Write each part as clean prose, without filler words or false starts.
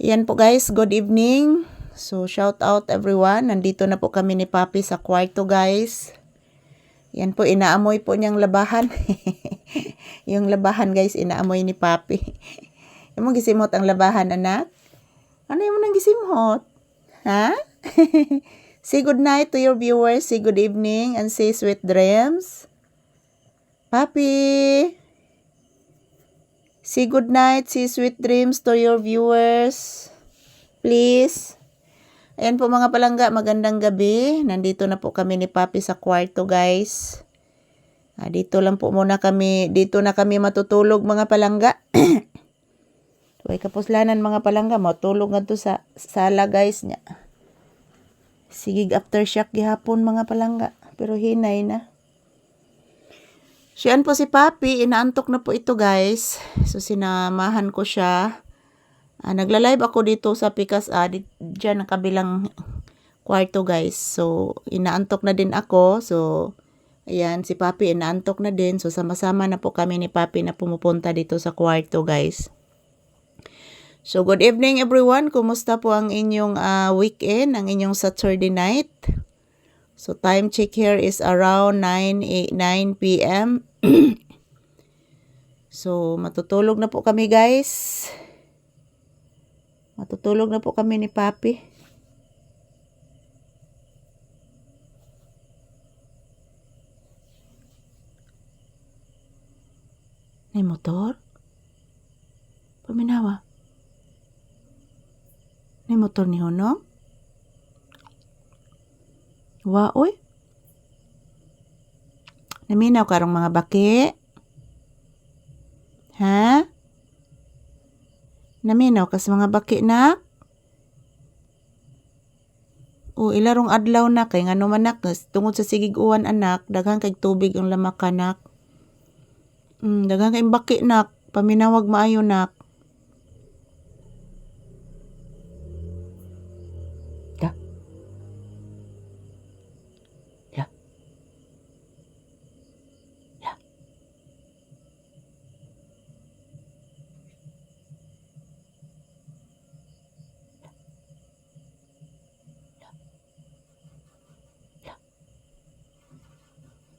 Yan po guys, good evening. So shout out everyone. Nandito na po kami ni Papi sa kwarto guys. Yan po, inaamoy po niyang labahan. Yung labahan guys, inaamoy ni Papi. Yung mong gisimot ang labahan, anak? Ano yung nang gisimot? Ha? Say good night to your viewers. Say good evening and say sweet dreams. Papi! Say good night, say sweet dreams to your viewers. Please. Ayan po mga palangga, magandang gabi. Nandito na po kami ni Papi sa kwarto guys. Dito lang po muna kami, dito na kami matutulog mga palangga. Huwag kapuslanan mga palangga, matulog nga to sa sala guys niya. Sige aftershock gihapon mga palangga, pero hinay na. Siyan po si Papi, inaantok na po ito guys. So sinamahan ko siya. Nagla-live ako dito sa Pikas, dyan ang kabilang kwarto guys. So inaantok na din ako. So ayan, si Papi inaantok na din. So sama-sama na po kami ni Papi na pumupunta dito sa kwarto guys. So good evening everyone. Kumusta po ang inyong weekend, ang inyong Saturday night? So time check here is around 9 p.m. So matutulog na po kami guys. Matutulog na po kami ni Papi. May motor? Paminawa. May motor ni Honong? Oy. Naminaw karong mga baki? Ha? Naminaw kas mga baki na? Ilarong adlaw na kay ngano man nak tungod sa sigig-uwan anak, daghang kay tubig ang lamak anak. Daghang kay baki nak, paminawag maayo nak.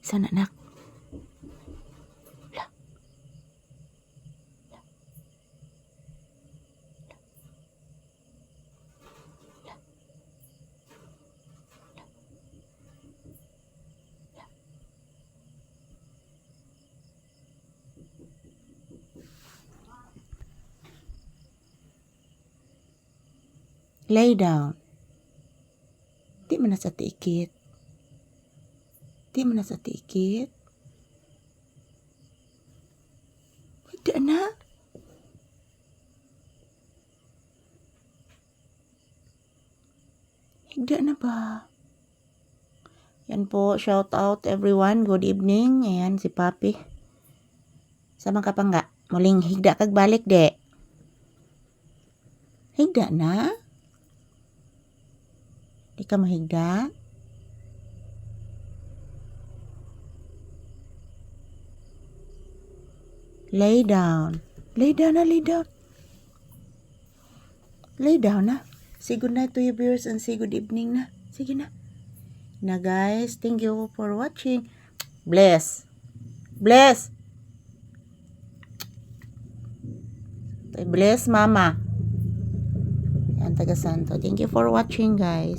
Sana nak. Lay down. Di man na sa tiikit. Di man na sa tiikit. Higda na. Higda na ba? Yan po, shout out everyone. Good evening. Ayan, si Papi. Sama ka pa nga. Muling higda kag balik de. Higda na? Di ka mahigda? Lay down. Lay down na, lay down. Lay down na. Say good night to your viewers and say good evening na. Sige na. Na guys, thank you for watching. Bless. Bless. Bless mama. Yan taga Santo. Thank you for watching guys.